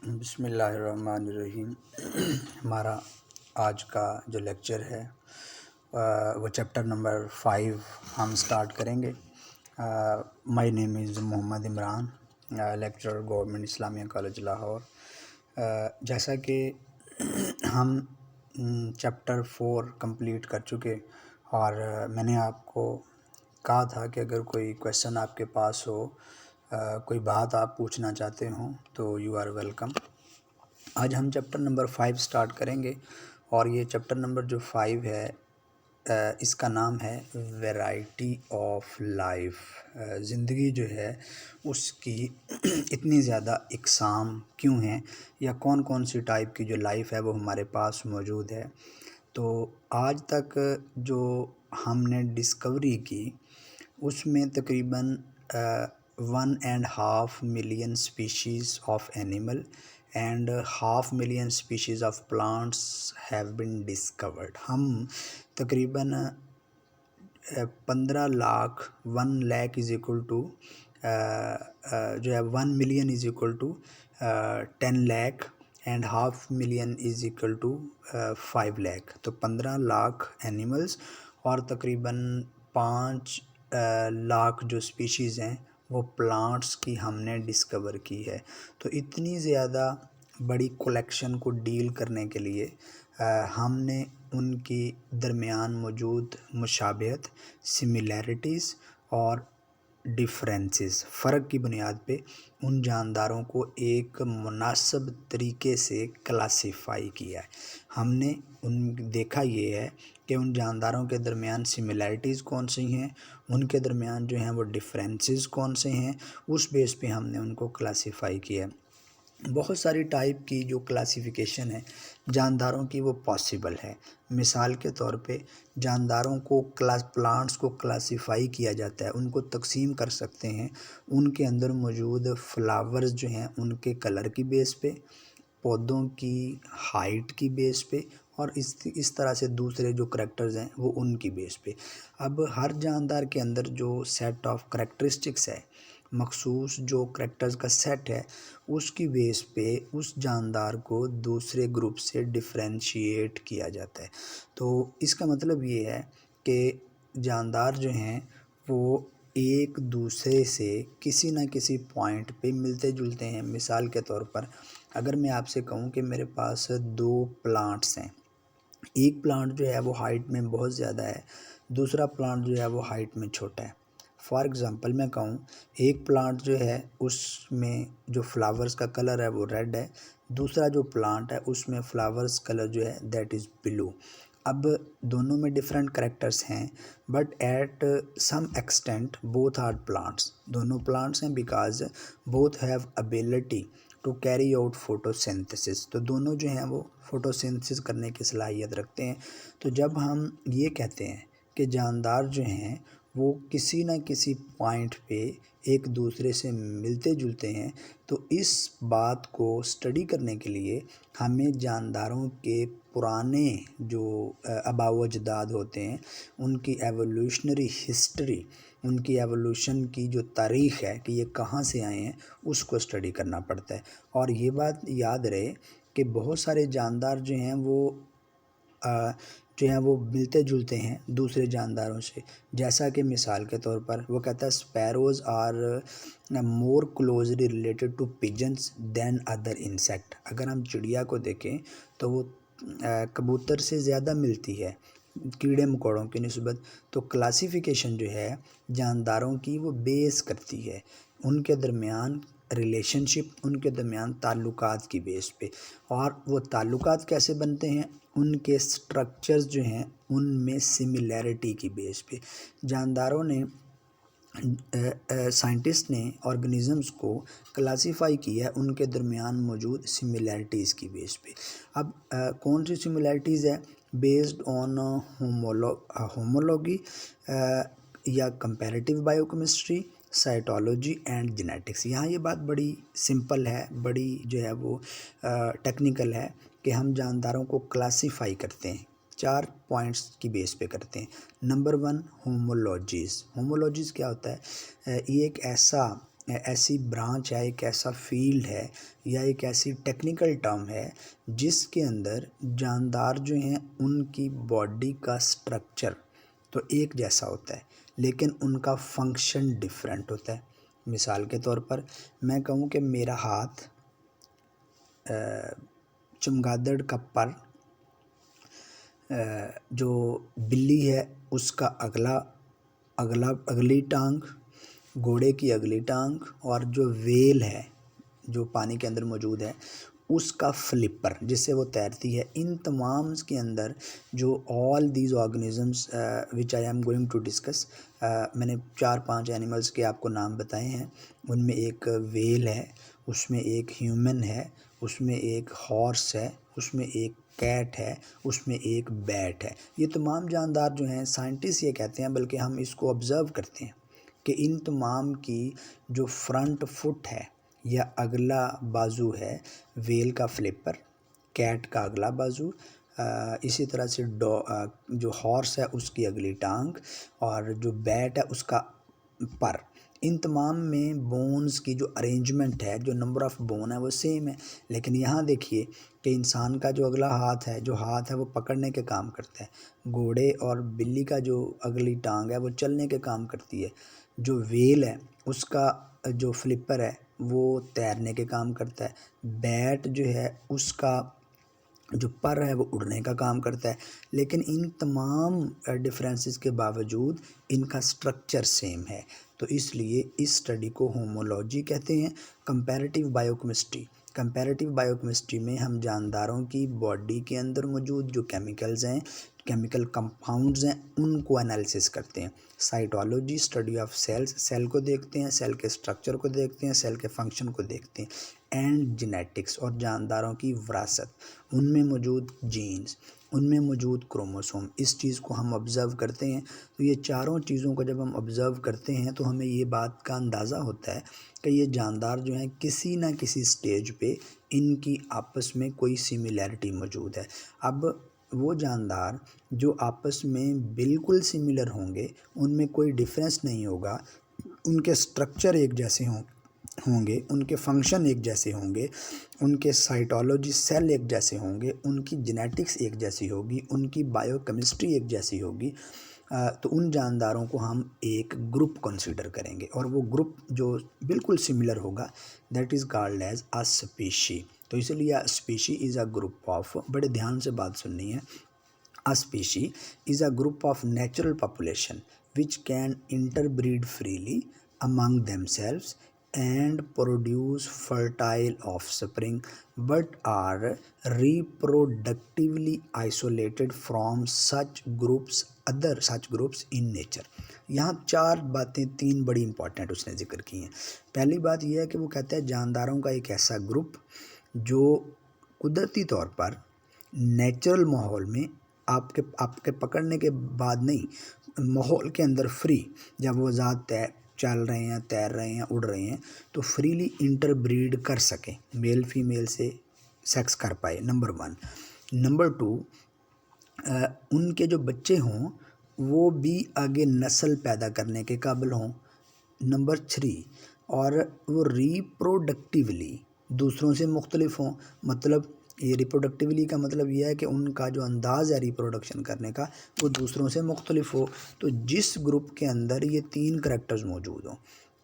बिस्मिल्लाहिर्रहमानिर्रहीम। हमारा आज का जो लेक्चर है वो चैप्टर नंबर 5 हम स्टार्ट करेंगे। My name is Mohammad Imran, lecturer government Islamia college Lahore. जैसा कि हम चैप्टर 4 कंप्लीट कर चुके और मैंने आपको कहा था कि अगर कोई क्वेश्चन आपके पास हो, कोई बात आप पूछना चाहते हो तो यू आर वेलकम। आज हम चैप्टर नंबर 5 स्टार्ट करेंगे और ये चैप्टर नंबर जो 5 है इसका नाम है वैरायटी ऑफ लाइफ। ज़िंदगी जो है उसकी इतनी ज़्यादा इकसाम क्यों हैं, या कौन कौन सी टाइप की जो लाइफ है वो हमारे पास मौजूद है। तो आज तक जो हमने डिस्कवरी की उसमें तकरीबन 1.5 million species of animal and 500,000 species of plants have been discovered. हम तकरीबन 15 lakh 1 lakh is equal to जो है 1 million is equal to 10 lakh and 500,000 is equal to 5 lakh. तो 15 लाख एनिमल्स और तकरीबन 5 लाख जो स्पीशीज़ हैं वो प्लांट्स की हमने डिस्कवर की है। तो इतनी ज़्यादा बड़ी कलेक्शन को डील करने के लिए हमने उनकी दरमियान मौजूद मुशाबहत, सिमिलैरिटीज़ और डिफरेंसेस, फ़र्क की बुनियाद पे उन जानदारों को एक मुनासिब तरीके से क्लासिफाई किया है। हमने देखा ये है कि उन जानदारों के दरमियान सिमिलैरिटीज़ कौन सी हैं, उनके दरमियान जो हैं वो डिफरेंसेस कौन से हैं, उस बेस पे हमने उनको क्लासिफाई किया है। बहुत सारी टाइप की जो क्लासिफिकेशन है जानदारों की वो पॉसिबल है। मिसाल के तौर पे जानदारों को प्लांट्स को क्लासिफाई किया जाता है, उनको तकसीम कर सकते हैं उनके अंदर मौजूद फ्लावर्स जो हैं उनके कलर की बेस पे, पौधों की हाइट की बेस पे और इस तरह से दूसरे जो करैक्टर्स हैं वो उनकी बेस पे। अब हर जानदार के अंदर जो सेट ऑफ करैक्टरिस्टिक्स है, मखसूस जो करैक्टर्स का सेट है, उसकी बेस पे उस जानदार को दूसरे ग्रुप से डिफरेंशिएट किया जाता है। तो इसका मतलब ये है कि जानदार जो हैं वो एक दूसरे से किसी न किसी पॉइंट पे मिलते जुलते हैं। मिसाल के तौर पर अगर मैं आपसे कहूँ कि मेरे पास 2 प्लांट्स हैं, एक प्लांट जो है वो हाइट में बहुत ज़्यादा है, दूसरा प्लांट जो है वो हाइट में छोटा है। फॉर एग्ज़ाम्पल मैं कहूँ, एक प्लांट जो है उसमें जो फ्लावर्स का कलर है वो रेड है, दूसरा जो प्लांट है उसमें फ्लावर्स कलर जो है दैट इज़ ब्लू। अब दोनों में डिफरेंट करैक्टर्स हैं but at some extent both are plants. दोनों प्लांट्स हैं because both have ability to carry out photosynthesis. तो दोनों जो हैं वो फोटोसिंथेसिस करने की सलाहियत रखते हैं। तो जब हम ये कहते हैं कि जानदार जो हैं वो किसी न किसी पॉइंट पे एक दूसरे से मिलते जुलते हैं, तो इस बात को स्टडी करने के लिए हमें जानदारों के पुराने जो आबाओ अजदाद होते हैं उनकी एवोल्यूशनरी हिस्ट्री, उनकी एवोल्यूशन की जो तारीख़ है कि ये कहाँ से आए हैं, उसको स्टडी करना पड़ता है। और ये बात याद रहे कि बहुत सारे जानदार जो हैं वो मिलते जुलते हैं दूसरे जानदारों से। जैसा कि मिसाल के तौर पर वो कहता है sparrows are more closely related to pigeons than other insect. अगर हम चिड़िया को देखें तो वो कबूतर से ज़्यादा मिलती है कीड़े मकोड़ों की निस्बत। तो क्लासिफिकेशन जो है जानदारों की वो बेस करती है उनके दरमियान रिलेशनशिप, उनके दरमियान ताल्लुकात की बेस पे। और वो ताल्लुकात कैसे बनते हैं, उनके स्ट्रक्चर्स जो हैं उनमें सिमिलैरिटी की बेस पे। जानदारों ने साइंटिस्ट ने ऑर्गेनिज़म्स को क्लासिफाई किया है उनके दरमियान मौजूद सिमिलैरिटीज़ की बेस पे। अब कौन सी सिमिलैरिटीज़ है, बेस्ड ऑन होमोलॉगी या comparative biochemistry, cytology and genetics. यहाँ ये बात बड़ी सिंपल है, बड़ी जो है वो टेक्निकल है कि हम जानदारों को क्लासिफाई करते हैं 4 पॉइंट्स की बेस पे करते हैं। नंबर 1 होमोलॉजीज़। होमोलॉजीज़ क्या होता है, ये एक ऐसा ऐसी ब्रांच है, एक ऐसा फील्ड है या एक ऐसी टेक्निकल टर्म है जिसके अंदर जानदार जो हैं उनकी बॉडी का स्ट्रक्चर तो एक जैसा होता है लेकिन उनका फंक्शन डिफरेंट होता है। मिसाल के तौर पर मैं कहूँ कि मेरा हाथ, चमगादड़ का पर, जो बिल्ली है उसका अगली टांग, घोड़े की अगली टांग, और जो व्हेल है जो पानी के अंदर मौजूद है उसका फ्लिपर जिससे वो तैरती है। इन तमाम के अंदर जो all these organisms which I am going to discuss, मैंने 4-5 एनिमल्स के आपको नाम बताए हैं। उनमें एक व्हेल है, उसमें एक ह्यूमन है, उसमें एक हॉर्स है, उसमें एक कैट है, उसमें एक बैट है। ये तमाम जानदार जो हैं साइंटिस्ट ये कहते हैं, बल्कि हम इसको ऑब्ज़र्व करते हैं कि इन तमाम की जो फ्रंट फुट है या अगला बाजू है व्हेल का फ्लिपर, कैट का अगला बाजू, इसी तरह से जो हॉर्स है उसकी अगली टांग, और जो बैट है उसका पर। इन तमाम में बोन्स की जो अरेंजमेंट है, जो नंबर ऑफ़ बोन है वो सेम है। लेकिन यहाँ देखिए कि इंसान का जो अगला हाथ है, वो पकड़ने के काम करता है। घोड़े और बिल्ली का जो अगली टांग है वो चलने के काम करती है। जो व्हेल है उसका जो फ्लिपर है वो तैरने के काम करता है। बैट जो है उसका जो पर है वो उड़ने का काम करता है। लेकिन इन तमाम डिफरेंसेस के बावजूद इनका स्ट्रक्चर सेम है। तो इसलिए इस स्टडी को होमोलॉजी कहते हैं। कंपैरेटिव बायोकेमिस्ट्री में हम जानदारों की बॉडी के अंदर मौजूद जो केमिकल्स हैं, केमिकल कंपाउंड्स हैं, उनको एनालिसिस करते हैं। Cytology study of cells, cell को देखते हैं, सेल के स्ट्रक्चर को देखते हैं, सेल के फंक्शन को देखते हैं। एंड जेनेटिक्स, और जानदारों की विरासत, उनमें मौजूद जीन्स, उनमें मौजूद क्रोमोसोम, इस चीज़ को हम ऑब्ज़र्व करते हैं। तो ये चारों चीज़ों को जब हम ऑब्ज़र्व करते हैं तो हमें ये बात का अंदाज़ा होता है कि ये जानदार जो हैं किसी न किसी स्टेज पे इनकी आपस में कोई सिमिलैरिटी मौजूद है। अब वो जानदार जो आपस में बिल्कुल सिमिलर होंगे, उनमें कोई डिफरेंस नहीं होगा, उनके स्ट्रक्चर एक जैसे होंगे, उनके फंक्शन एक जैसे होंगे, उनके साइटोलॉजी सेल एक जैसे होंगे, उनकी जेनेटिक्स एक जैसी होगी, उनकी बायोकेमिस्ट्री एक जैसी होगी, तो उन जानदारों को हम एक ग्रुप कंसीडर करेंगे, और वो ग्रुप जो बिल्कुल सिमिलर होगा that is called as a species. तो इसलिए species is a group of, बड़े ध्यान से बात सुननी है, a species is a group of natural population which can interbreed freely among themselves and produce fertile offspring but are reproductively isolated from such groups in nature। यहाँ 4 बातें 3 बड़ी important उसने जिक्र की हैं। पहली बात यह है कि वो कहता है जानदारों का एक ऐसा ग्रुप जो कुदरती तौर पर नेचुरल माहौल में आपके पकड़ने के बाद नहीं, माहौल के अंदर फ्री, जब वो ज़ात चल रहे हैं, तैर रहे हैं, उड़ रहे हैं, तो फ्रीली इंटरब्रीड कर सकें, मेल फीमेल से सेक्स कर पाए, नंबर 1। नंबर 2, उनके जो बच्चे हों वो भी आगे नस्ल पैदा करने के काबिल हों। नंबर 3, और वो रिप्रोडक्टिवली दूसरों से मुख्तलिफ हों। मतलब ये रिप्रोडक्टिवली का मतलब यह है कि उनका जो अंदाज़ है रिप्रोडक्शन करने का वो दूसरों से मुख्तलिफ हो। तो जिस ग्रुप के अंदर ये 3 करैक्टर्स मौजूद हों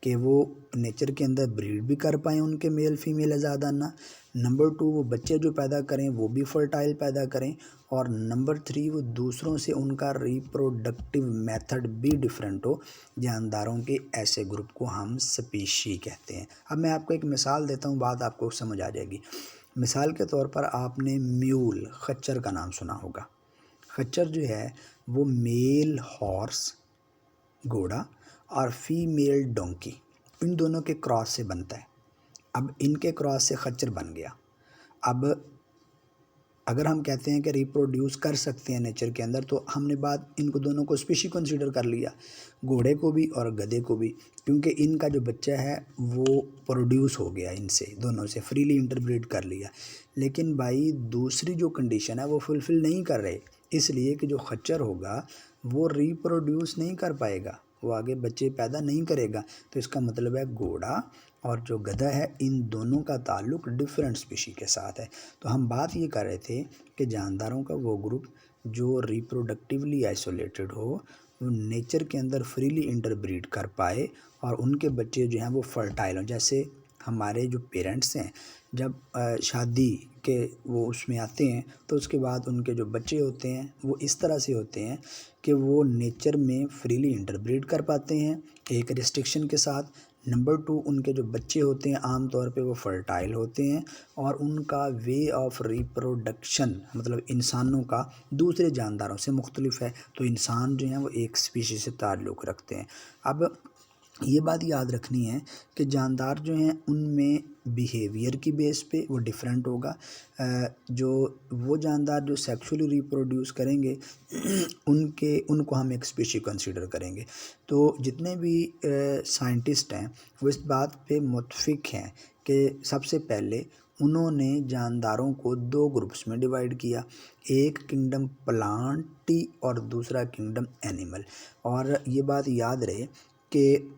कि वो नेचर के अंदर ब्रीड भी कर पाएँ उनके मेल फीमेल आज़ादाना, नंबर 2 वो बच्चे जो पैदा करें वो भी फर्टाइल पैदा करें, और नंबर 3 वो दूसरों से उनका रिप्रोडक्टिव मेथड भी डिफरेंट हो, जानदारों के ऐसे ग्रुप को हम स्पीशी कहते हैं। अब मैं आपको एक मिसाल देता हूँ, बात आपको समझ आ जाएगी। मिसाल के तौर पर आपने म्यूल, खच्चर का नाम सुना होगा। खच्चर जो है वो मेल हॉर्स, घोड़ा, और फीमेल डोंकी, इन दोनों के क्रॉस से बनता है। अब इनके क्रॉस से खच्चर बन गया। अब अगर हम कहते हैं कि रिप्रोड्यूस कर सकते हैं नेचर के अंदर, तो हमने बात इनको दोनों को स्पीशी कंसीडर कर लिया, घोड़े को भी और गधे को भी, क्योंकि इनका जो बच्चा है वो प्रोड्यूस हो गया, इनसे दोनों से फ्रीली इंटरब्रीड कर लिया। लेकिन भाई दूसरी जो कंडीशन है वो फुलफ़िल नहीं कर रहे, इसलिए कि जो खच्चर होगा वो रिप्रोड्यूस नहीं कर पाएगा, वो आगे बच्चे पैदा नहीं करेगा। तो इसका मतलब है घोड़ा और जो गधा है इन दोनों का ताल्लुक डिफरेंट स्पीशी के साथ है। तो हम बात ये कर रहे थे कि जानदारों का वो ग्रुप जो रिप्रोडक्टिवली आइसोलेटेड हो, वो नेचर के अंदर फ्रीली इंटरब्रीड कर पाए और उनके बच्चे जो हैं वो फर्टाइल हों। जैसे हमारे जो पेरेंट्स हैं जब शादी के वो उसमें आते हैं तो उसके बाद उनके जो बच्चे होते हैं वो इस तरह से होते हैं कि वो नेचर में फ्रीली इंटरब्रीड कर पाते हैं एक रिस्ट्रिक्शन के साथ। नंबर 2, उनके जो बच्चे होते हैं आम तौर पे वो फर्टाइल होते हैं और उनका वे ऑफ रिप्रोडक्शन मतलब इंसानों का दूसरे जानदारों से मुख्तलिफ है। तो इंसान जो हैं वो एक स्पीशी से ताल्लुक़ रखते हैं। अब ये बात याद रखनी है कि जानदार जो हैं उनमें बिहेवियर की बेस पे वो डिफरेंट होगा। जो वो जानदार जो सेक्सुअली रिप्रोड्यूस करेंगे उनको हम एक स्पीशी कंसीडर करेंगे। तो जितने भी साइंटिस्ट हैं वो इस बात पे मुत्फिक हैं कि सबसे पहले उन्होंने जानदारों को 2 ग्रुप्स में डिवाइड किया, एक किंगडम प्लांटी और दूसरा किंगडम एनिमल। और ये बात याद रहे कि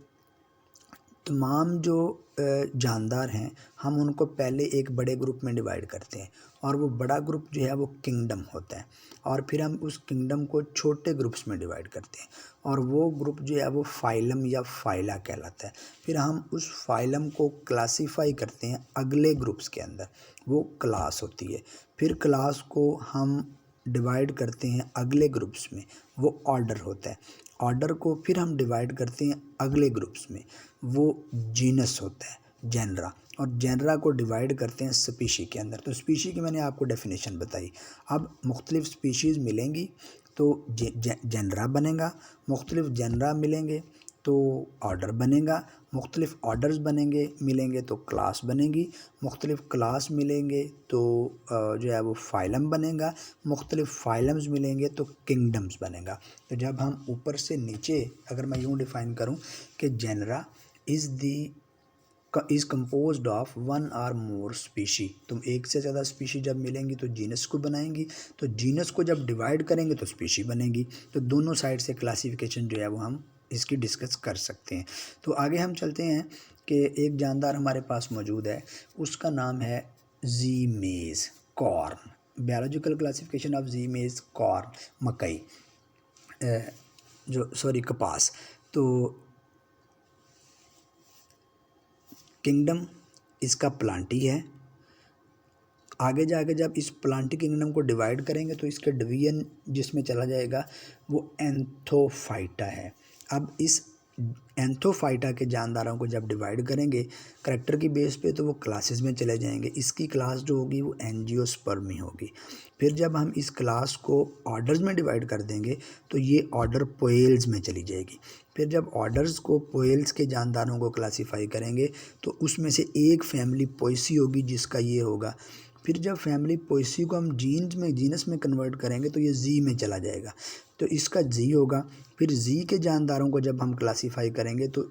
तमाम जो जानदार हैं हम उनको पहले एक बड़े ग्रुप में डिवाइड करते हैं और वो बड़ा ग्रुप जो है वो किंगडम होता है और फिर हम उस किंगडम को छोटे ग्रुप्स में डिवाइड करते हैं और वो ग्रुप जो है वो फाइलम या फाइला कहलाता है। फिर हम उस फाइलम को क्लासीफाई करते हैं अगले ग्रुप्स के अंदर, वो क्लास होती है। फिर क्लास को हम डिवाइड करते हैं अगले ग्रुप्स में, वो ऑर्डर होता है। ऑर्डर को फिर हम डिवाइड करते हैं अगले ग्रुप्स में, वो जीनस होता है, जेनरा। और जेनरा को डिवाइड करते हैं स्पीशी के अंदर। तो स्पीशी की मैंने आपको डेफिनेशन बताई। अब मुख्तलिफ स्पीशीज़ मिलेंगी तो जेनरा बनेगा, मुख्तलिफ जेनरा मिलेंगे तो ऑर्डर बनेगा, मुख्तलिफ ऑर्डर्स बनेंगे मिलेंगे तो क्लास बनेगी, मुख्तलिफ क्लास मिलेंगे तो जो है वो फाइलम बनेगा, मुख्तलिफ फाइलम्स मिलेंगे तो किंगडम्स बनेगा। तो जब हम ऊपर से नीचे अगर मैं यूँ डिफ़ाइन करूँ कि जेनरा इज़ कंपोज्ड ऑफ 1 और मोर स्पीशी, तुम एक से ज़्यादा स्पीशी जब मिलेंगी तो जीनस को बनाएंगी, तो जीनस को जब डिवाइड करेंगे तो स्पीशी बनेगी। तो दोनों साइड से क्लासिफिकेशन जो है वो हम इसकी डिस्कस कर सकते हैं। तो आगे हम चलते हैं कि एक जानदार हमारे पास मौजूद है, उसका नाम है जी मेज़ कॉर्न। बायोलॉजिकल क्लासिफिकेशन ऑफ जी मेज़ कॉर्न मकई कपास। तो किंगडम इसका प्लांटी है। आगे जाके जब इस प्लांटी किंगडम को डिवाइड करेंगे तो इसका डिवीजन जिसमें चला जाएगा वो एंथोफाइटा है। अब इस एंथोफाइटा के जानदारों को जब डिवाइड करेंगे करैक्टर की बेस पे तो वो क्लासेस में चले जाएंगे। इसकी क्लास जो होगी वो एंजियोस्पर्मी होगी। फिर जब हम इस क्लास को ऑर्डर्स में डिवाइड कर देंगे तो ये ऑर्डर पोएल्स में चली जाएगी। फिर जब ऑर्डर्स को पोएल्स के जानदारों को क्लासीफाई करेंगे तो उसमें से एक फैमिली पोएसी होगी जिसका ये होगा। फिर जब फैमिली पोएसी को हम जीनस में कन्वर्ट करेंगे तो ये जी में चला जाएगा, तो इसका जी होगा। फिर जी के जानदारों को जब हम क्लासीफाई करेंगे तो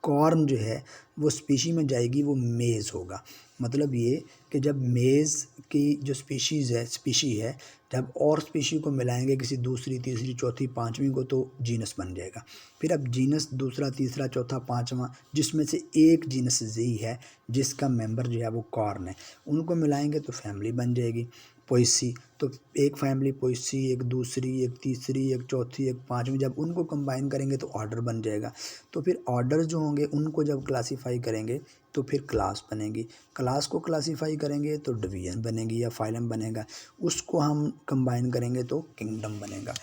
कॉर्न जो है वो स्पीशी में जाएगी, वो मेज़ होगा। मतलब ये कि जब मेज़ की जो स्पीशी है जब और स्पीशी को मिलाएंगे किसी दूसरी, तीसरी, चौथी, पाँचवीं को तो जीनस बन जाएगा। फिर अब जीनस दूसरा, तीसरा, चौथा, पाँचवां जिसमें से एक जीनस जी है जिसका मेंबर जो है वो कॉर्न है, उनको मिलाएंगे तो फैमिली बन जाएगी पोएसी। तो एक फैमिली पोएसी, एक दूसरी, एक तीसरी, एक चौथी, एक पाँचवीं, जब उनको कंबाइन करेंगे तो ऑर्डर बन जाएगा। तो फिर ऑर्डर जो होंगे उनको जब क्लासीफाई करेंगे तो फिर क्लास बनेगी। क्लास को क्लासीफाई करेंगे तो डिवीजन बनेगी या फाइलम बनेगा। उसको हम कंबाइन करेंगे तो किंगडम बनेगा।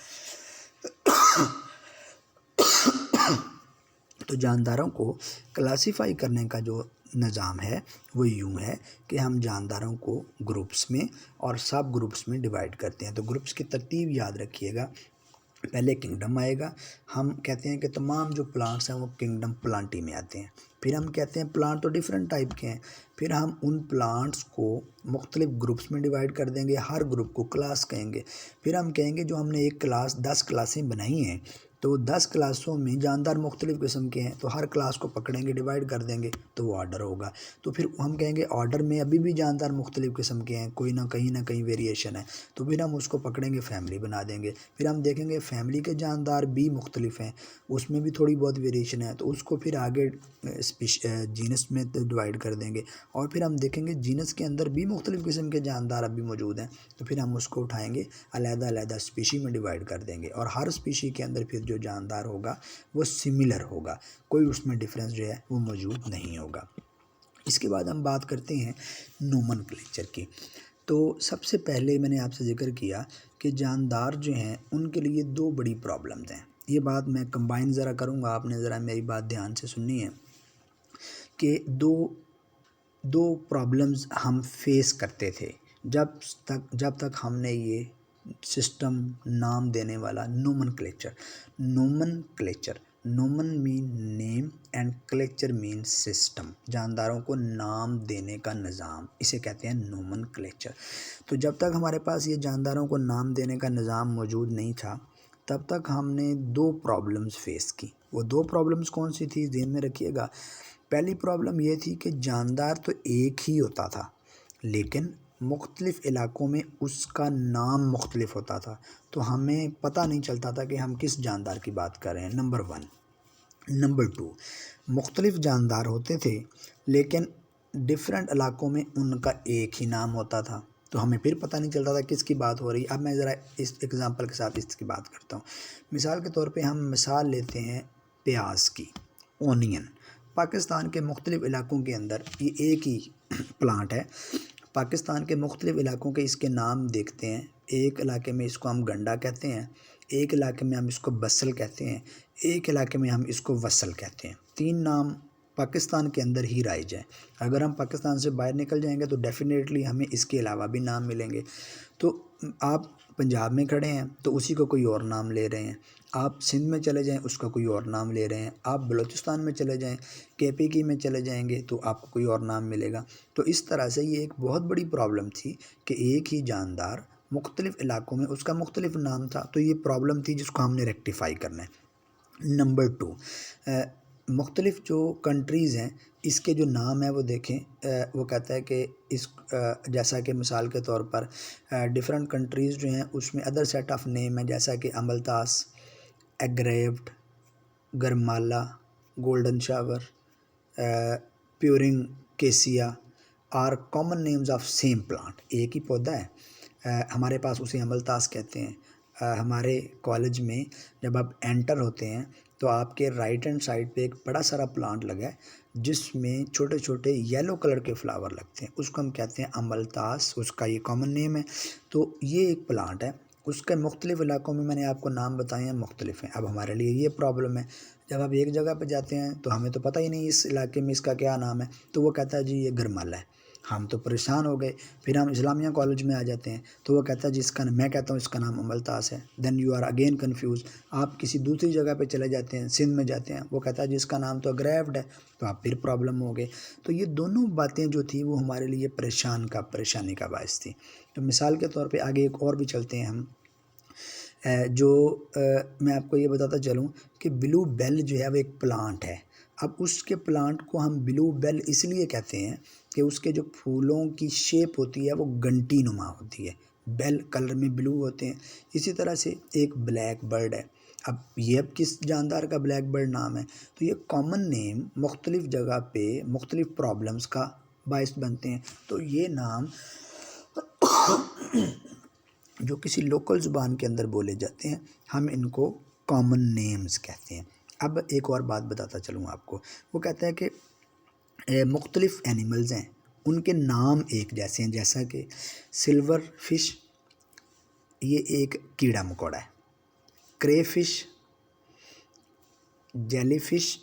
तो जानदारों को क्लासीफाई करने का जो निज़ाम है वो यूँ है कि हम जानदारों को ग्रुप्स में और सब ग्रुप्स में डिवाइड करते हैं। तो ग्रुप्स की तरतीब याद रखिएगा, पहले किंगडम आएगा। हम कहते हैं कि तमाम जो प्लांट्स हैं वो किंगडम प्लांटी में आते हैं। फिर हम कहते हैं प्लांट तो डिफरेंट टाइप के हैं, फिर हम उन प्लांट्स को मुख्तलिफ ग्रुप्स में डिवाइड कर देंगे, हर ग्रुप को क्लास कहेंगे। फिर हम कहेंगे जो हमने एक क्लास 10 क्लासें बनाई हैं तो 10 क्लासों में जानदार मुख्तलिफ़ किस्म के हैं, तो हर क्लास को पकड़ेंगे, डिवाइड कर देंगे तो वो ऑर्डर होगा। तो फिर हम कहेंगे ऑर्डर में अभी भी जानदार मुख्तलिफ़ किस्म के हैं, कोई ना कहीं वेरिएशन है, तो फिर हम उसको पकड़ेंगे, फैमिली बना देंगे। फिर हम देखेंगे फैमिली के जानदार भी मुख्तलिफ़ हैं, उसमें भी थोड़ी बहुत वेरिएशन है, तो उसको फिर आगे जीनस में डिवाइड कर देंगे। और फिर हम देखेंगे जीनस के अंदर भी मुख्तलिफ़ किस्म के जानदार अभी मौजूद हैं, तो फिर हम उसको उठाएँगे, अलग-अलग स्पीशी में डिवाइड कर देंगे और हर स्पीशी के अंदर फिर जो जानदार होगा वो सिमिलर होगा, कोई उसमें डिफरेंस जो है वो मौजूद नहीं होगा। इसके बाद हम बात करते हैं नोमेनक्लेचर की। तो सबसे पहले मैंने आपसे जिक्र किया कि जानदार जो हैं उनके लिए दो बड़ी प्रॉब्लम्स हैं। ये बात मैं कंबाइन ज़रा करूँगा, आपने ज़रा मेरी बात ध्यान से सुननी है कि दो प्रॉब्लम्स हम फेस करते थे जब तक हमने ये सिस्टम नाम देने वाला nomenclature nomen mean name and clature mean system, जानदारों को नाम देने का निज़ाम, इसे कहते हैं नोमेनक्लेचर। तो जब तक हमारे पास ये जानदारों को नाम देने का निज़ाम मौजूद नहीं था तब तक हमने दो प्रॉब्लम्स फेस की। वो दो प्रॉब्लम्स कौन सी थी, ध्यान में रखिएगा। पहली प्रॉब्लम ये थी कि जानदार तो एक ही होता था लेकिन मुख्तलिफ़ इलाक़ों में उसका नाम मुख्तलिफ़ होता था, तो हमें पता नहीं चलता था कि हम किस जानदार की बात कर रहे हैं, नंबर 1। नंबर 2, मुख्तलिफ़ जानदार होते थे लेकिन डिफरेंट इलाक़ों में उनका एक ही नाम होता था, तो हमें फिर पता नहीं चलता था किसकी बात हो रही है। अब मैं ज़रा इस एग्ज़ाम्पल के साथ इसकी बात करता हूँ। मिसाल के तौर पे हम मिसाल लेते हैं प्याज की, ओनियन। पाकिस्तान के मुख्तलिफ़ इलाक़ों के अंदर ये एक ही प्लांट है। पाकिस्तान के मुख्तलिफ़ इलाक़ों के इसके नाम देखते हैं। एक इलाके में इसको हम गंडा कहते हैं, एक इलाके में हम इसको बसल कहते हैं, एक इलाके में हम इसको वसल कहते हैं। 3 नाम पाकिस्तान के अंदर ही राइज हैं। अगर हम पाकिस्तान से बाहर निकल जाएंगे तो डेफ़िनेटली हमें इसके अलावा भी नाम मिलेंगे। तो आप पंजाब में खड़े हैं तो उसी को कोई और नाम ले रहे हैं, आप सिंध में चले जाएं उसका कोई और नाम ले रहे हैं, आप बलूचिस्तान में चले जाएं, केपीके में चले जाएंगे तो आपको कोई और नाम मिलेगा। तो इस तरह से ये एक बहुत बड़ी प्रॉब्लम थी कि एक ही जानदार मुख्तलिफ़ इलाक़ों में उसका मुख्तलिफ़ नाम था, तो ये प्रॉब्लम थी जिसको हमने रेक्टिफ़ाई करना है। नंबर 2, मुख्तलिफ़ जो कंट्रीज़ हैं इसके जो नाम है वो देखें। वो कहता है कि इस जैसा कि मिसाल के तौर पर डिफरेंट कंट्रीज़ जो हैं उसमें अदर सेट ऑफ नेम है, जैसा कि अमलतास, एग्रेव्ड, गरमाला, golden shower, purging cassia are common names of same plant. एक ही पौधा है, हमारे पास उसे अमलतास कहते हैं। हमारे कॉलेज में जब आप एंटर होते हैं तो आपके राइट हैंड साइड पे एक बड़ा सारा प्लांट लगा है जिसमें छोटे छोटे येलो कलर के फ्लावर लगते हैं, उसको हम कहते हैं अमलतास, उसका ये कॉमन नेम है। तो ये एक प्लांट है, उसके मुख्तलिफ़ इलाक़ों में मैंने आपको नाम बताए हैं, मुख्तलिफ़ हैं। अब हमारे लिए ये प्रॉब्लम है, जब आप एक जगह पर जाते हैं तो हमें तो पता ही नहीं इस इलाके में इसका क्या नाम है, तो वो कहता है जी ये गरमाला है। हम तो परेशान हो गए। फिर हम इस्लामिया कॉलेज में आ जाते हैं तो वो कहता है जी इसका, मैं कहता हूँ इसका नाम अमलतास है। Then you are again confuse. आप किसी दूसरी जगह पे चले जाते हैं, सिंध में जाते हैं, वो कहता है जी इसका नाम तो अग्रेव्ड है, तो आप फिर प्रॉब्लम हो गए। तो ये दोनों बातें जो थी वो हमारे लिए परेशानी का बायस थी। तो मिसाल के तौर पर आगे एक और भी चलते हैं हम, मैं आपको ये बताता चलूँ कि ब्लू बेल जो है वो एक प्लांट है। अब उसके प्लांट को हम ब्लू बेल इसलिए कहते हैं कि उसके जो फूलों की शेप होती है वो घंटी नुमा होती है, बेल कलर में ब्लू होते हैं। इसी तरह से एक ब्लैक बर्ड है। अब ये अब किस जानदार का ब्लैक बर्ड नाम है, तो ये कॉमन नेम मुख्तलिफ़ जगह पे मुख्तलिफ़ प्रॉब्लम्स का बायस बनते हैं। तो ये नाम जो किसी लोकल ज़ुबान के अंदर बोले जाते हैं हम इनको कॉमन नेम्स कहते हैं। अब एक और बात बताता चलूँ आपको, वो कहता है कि मुख्तलिफ़ एनिमल्स हैं उनके नाम एक जैसे हैं, जैसा कि सिल्वर फिश ये एक कीड़ा मकोड़ा है, crayfish, jellyfish,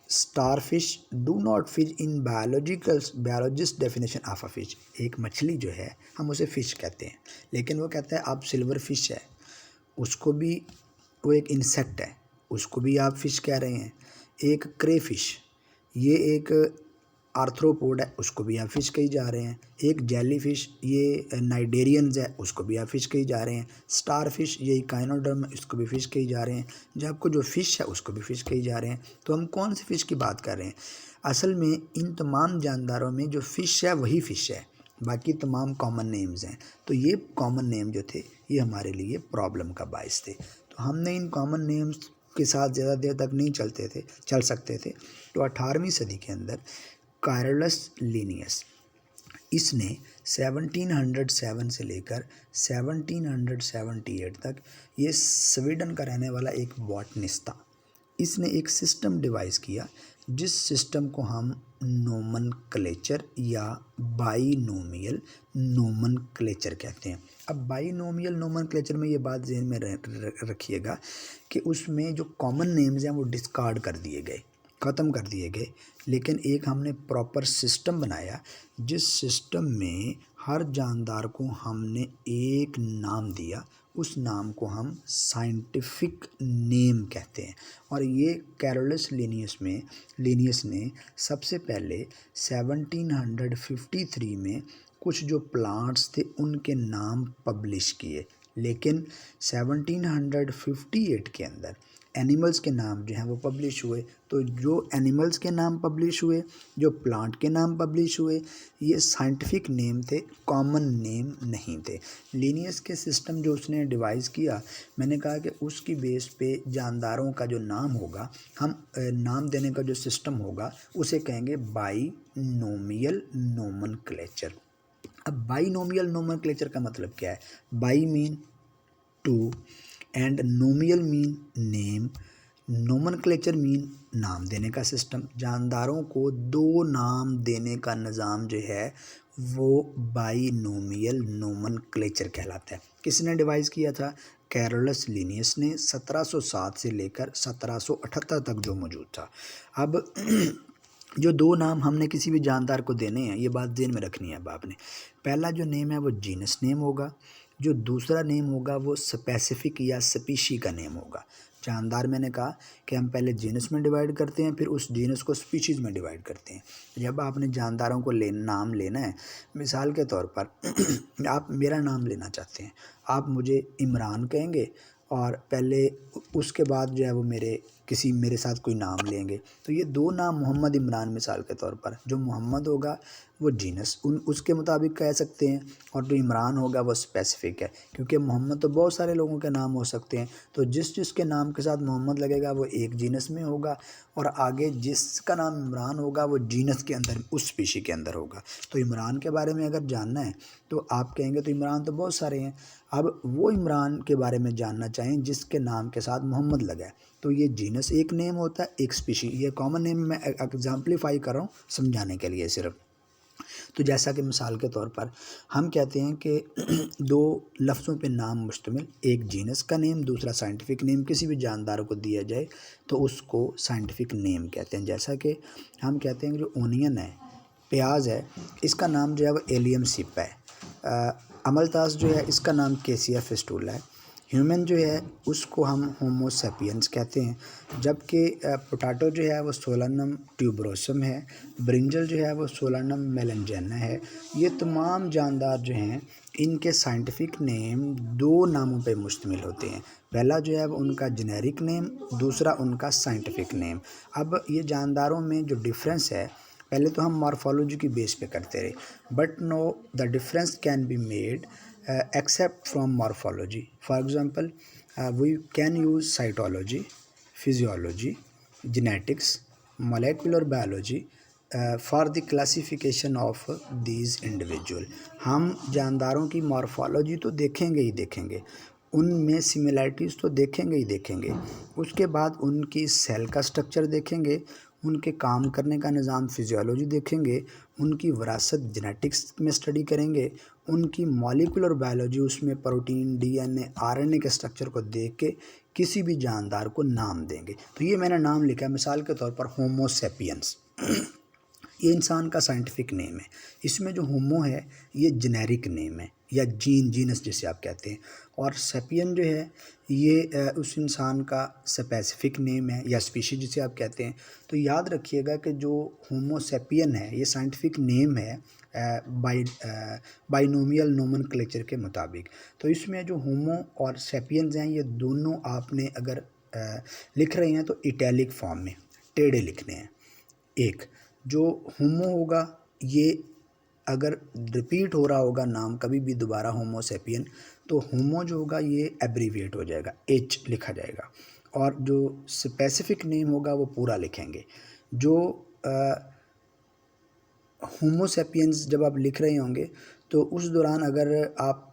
star fish do not fish in biologist definition of a fish. एक मछली जो है हम उसे फ़िश कहते हैं, लेकिन वो कहता है आप सिल्वर फिश है, उसको भी वो एक इंसेक्ट है, उसको भी आप फ़िश कह रहे हैं। एक क्रेफिश ये एक आर्थ्रोपोड है उसको भी आप फिश कही जा रहे हैं। एक जेली फिश ये नाइडेरियंस है उसको भी आप फिश कही जा रहे हैं। स्टार फिश ये इकाइनोडर्म है इसको भी फिश कही जा रहे हैं। जो आपको जो फिश है उसको भी फिश कही जा रहे हैं। तो हम कौन सी फ़िश की बात कर रहे हैं? असल में इन तमाम जानदारों में जो फ़िश है वही फ़िश है, बाकी तमाम कॉमन नेम्स हैं। तो ये कॉमन नेम जो थे ये हमारे लिए प्रॉब्लम का बायस थे। तो हमने इन कॉमन नेम्स के साथ ज़्यादा देर तक नहीं चल सकते थे। तो 18वीं सदी के अंदर कैरोलस लिनियस इसने 1707 से लेकर 1778 तक, ये स्वीडन का रहने वाला एक बॉटनिस्ट था। इसने एक सिस्टम डिवाइस किया जिस सिस्टम को हम नोमनक्लेचर या बाइनोमियल नोमनक्लेचर कहते हैं। अब बाइनोमियल नोमनक्लेचर में ये बात ज़हन में रखिएगा कि उसमें जो कॉमन नेम्स हैं वो डिस्कार्ड कर दिए गए, ख़त्म कर दिए गए, लेकिन एक हमने प्रॉपर सिस्टम बनाया जिस सिस्टम में हर जानदार को हमने एक नाम दिया, उस नाम को हम साइंटिफिक नेम कहते हैं। और ये कैरोलस लिनियस ने सबसे पहले 1753 में कुछ जो प्लांट्स थे उनके नाम पब्लिश किए, लेकिन 1758 के अंदर एनिमल्स के नाम जो हैं वो पब्लिश हुए। तो जो एनिमल्स के नाम पब्लिश हुए, जो प्लांट के नाम पब्लिश हुए, ये साइंटिफिक नेम थे, कॉमन नेम नहीं थे। लिनियस के सिस्टम जो उसने डिवाइस किया, मैंने कहा कि उसकी बेस पे जानदारों का जो नाम होगा, हम नाम देने का जो सिस्टम होगा उसे कहेंगे बाइनोमियल नोमनक्लेचर। अब बाइनोमियल नोमनक्लेचर का मतलब क्या है? Bi mean two and nomial mean name, nomenclature mean नाम देने का सिस्टम। जानदारों को दो नाम देने का निज़ाम जो है वो बाइनोमियल नोमनक्लेचर कहलाता है। किसने डिवाइस किया था? कैरोलस लिनियस ने 1707 से लेकर 1778 तक जो मौजूद था। अब जो दो नाम हमने किसी भी जानदार को देने हैं, ये बात ध्यान में रखनी है अब आपने। पहला जो नेम है वो जीनस नेम होगा, जो दूसरा नेम होगा वो स्पेसिफिक या स्पीशी का नेम होगा। जानदार मैंने कहा कि हम पहले जीनस में डिवाइड करते हैं, फिर उस जीनस को स्पीशीज़ में डिवाइड करते हैं। जब आपने जानदारों को नाम लेना है, मिसाल के तौर पर आप मेरा नाम लेना चाहते हैं, आप मुझे इमरान कहेंगे और पहले उसके बाद जो है वो मेरे साथ कोई नाम लेंगे। तो ये दो नाम मोहम्मद इमरान मिसाल के तौर पर, जो मोहम्मद होगा वो जीनस उसके मुताबिक कह सकते हैं, और जो इमरान होगा वो स्पेसिफिक है, क्योंकि मोहम्मद तो बहुत सारे लोगों के नाम हो सकते हैं। तो जिसके नाम के साथ मोहम्मद लगेगा वो एक जीनस में होगा, और आगे जिसका नाम इमरान होगा वो जीनस के अंदर, उस स्पीशी के अंदर होगा। तो इमरान के बारे में अगर जानना है तो आप कहेंगे तो इमरान तो बहुत सारे हैं। अब वो इमरान के बारे में जानना चाहें जिसके नाम के साथ मोहम्मद लगा है, तो ये जीनस एक नेम होता है, एक स्पीशी। ये कॉमन नेम मैं एग्जाम्पलीफाई कर रहा हूँ समझाने के लिए सिर्फ। तो जैसा कि मिसाल के तौर पर हम कहते हैं कि दो लफ्ज़ों पे नाम मुश्तमिल, एक जीनस का नेम, दूसरा साइंटिफिक नेम, किसी भी जानदार को दिया जाए तो उसको साइंटिफिक नेम कहते हैं। जैसा कि हम कहते हैं कि जो ओनियन है, प्याज है, इसका नाम जो है वो एलियम सिप है। अमलतास जो है इसका नाम केसिया फेस्टुला है। ह्यूमन जो है उसको हम होमो सेपियंस कहते हैं, जबकि पोटैटो जो है वो सोलानम ट्यूबरोसम है, ब्रिंजल जो है वो सोलानम मेलेंजेना है। ये तमाम जानदार जो हैं इनके साइंटिफिक नेम दो नामों पे मुश्तमिल होते हैं। पहला जो है वो उनका जेनेरिक नेम, दूसरा उनका साइंटिफिक नेम। अब ये जानदारों में जो डिफरेंस है, पहले तो हम मॉर्फोलॉजी की बेस पे करते रहे, but know the difference can be made except from morphology. For example, we can use cytology, physiology, genetics, molecular biology for the classification of these individual. हम जानदारों की मॉर्फोलॉजी तो देखेंगे ही देखेंगे, उनमें सिमिलैरिटीज़ तो देखेंगे ही देखेंगे, उसके बाद उनकी सेल का स्ट्रक्चर देखेंगे, उनके काम करने का निज़ाम फिजियोलॉजी देखेंगे, उनकी विरासत जेनेटिक्स में स्टडी करेंगे, उनकी मॉलिक्यूलर बायोलॉजी, उसमें प्रोटीन, डीएनए, आरएनए के स्ट्रक्चर को देख के किसी भी जानदार को नाम देंगे। तो ये मैंने नाम लिखा है मिसाल के तौर पर होमो सेपियंस। ये इंसान का साइंटिफिक नेम है। इसमें जो होमो है ये जेनेरिक नेम है या जीनस जिसे आप कहते हैं, और सेपियन जो है ये उस इंसान का स्पेसिफिक नेम है या स्पीशीज जिसे आप कहते हैं। तो याद रखिएगा कि जो होमो सेपियन है ये साइंटिफिक नेम है बाइनोमियल नोमेनक्लेचर के मुताबिक। तो इसमें जो होमो और सेपियंस हैं ये दोनों आपने अगर लिख रहे हैं तो इटैलिक फॉर्म में टेढ़े लिखने हैं। एक जो होमो होगा ये अगर रिपीट हो रहा होगा नाम कभी भी दोबारा होमो सेपियन, तो होमो जो होगा ये एब्रीविएट हो जाएगा, एच लिखा जाएगा, और जो स्पेसिफिक नेम होगा वो पूरा लिखेंगे। जो होमो सेपियंस जब आप लिख रहे होंगे तो उस दौरान अगर आप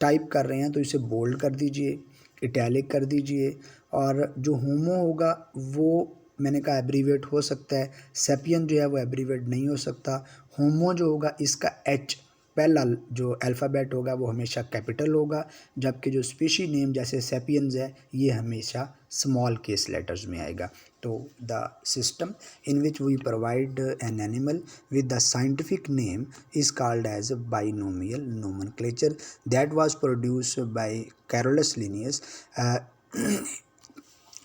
टाइप कर रहे हैं तो इसे बोल्ड कर दीजिए, इटैलिक कर दीजिए, और जो होमो होगा वो मैंने कहा एब्रीवेट हो सकता है, सेपियन जो है वो एब्रीवेट नहीं हो सकता। होमो जो होगा इसका एच पहला जो अल्फ़ाबेट होगा वो हमेशा कैपिटल होगा, जबकि जो स्पीशी नेम जैसे सेपियंस है ये हमेशा स्मॉल केस लेटर्स में आएगा। तो the system in which we provide an animal with the scientific name is called as binomial nomenclature that was produced by Carolus Linnaeus,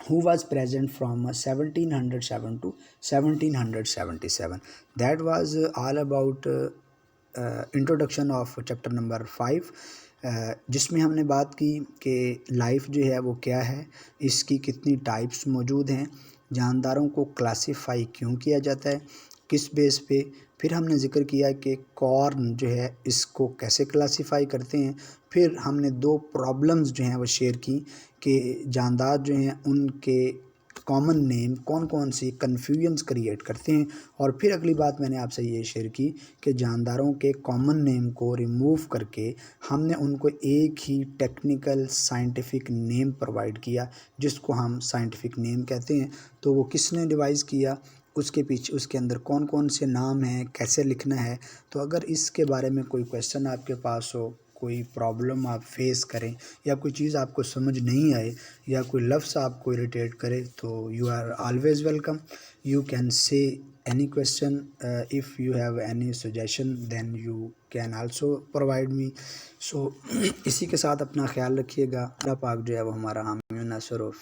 who was present from 1707 to 1777. That was all about introduction of chapter number 5, जिसमें हमने बात की कि life जो है वो क्या है, इसकी कितनी टाइप्स मौजूद हैं, जानदारों को क्लासिफाई क्यों किया जाता है, किस बेस पे। फिर हमने ज़िक्र किया कि कॉर्न जो है इसको कैसे क्लासिफाई करते हैं। फिर हमने 2 प्रॉब्लम्स जो हैं वो शेयर की कि जानदार जो हैं उनके कॉमन नेम कौन कौन सी कन्फ्यूजन्स क्रिएट करते हैं। और फिर अगली बात मैंने आपसे ये शेयर की कि जानदारों के कॉमन नेम को रिमूव करके हमने उनको एक ही टेक्निकल साइंटिफिक नेम प्रोवाइड किया जिसको हम साइंटिफिक नेम कहते हैं। तो वो किसने डिवाइस किया, उसके पीछे उसके अंदर कौन कौन से नाम हैं, कैसे लिखना है। तो अगर इसके बारे में कोई क्वेश्चन आपके पास हो, कोई प्रॉब्लम आप फेस करें, या कोई चीज़ आपको समझ नहीं आए, या कोई लफ्ज़ आपको इरिटेट करे, तो you are always welcome. You can say any question, if you have any suggestion then you can also provide me. So इसी के साथ अपना ख्याल रखिएगा। अल्लाह पाक जो है वो हमारा हामी नासर और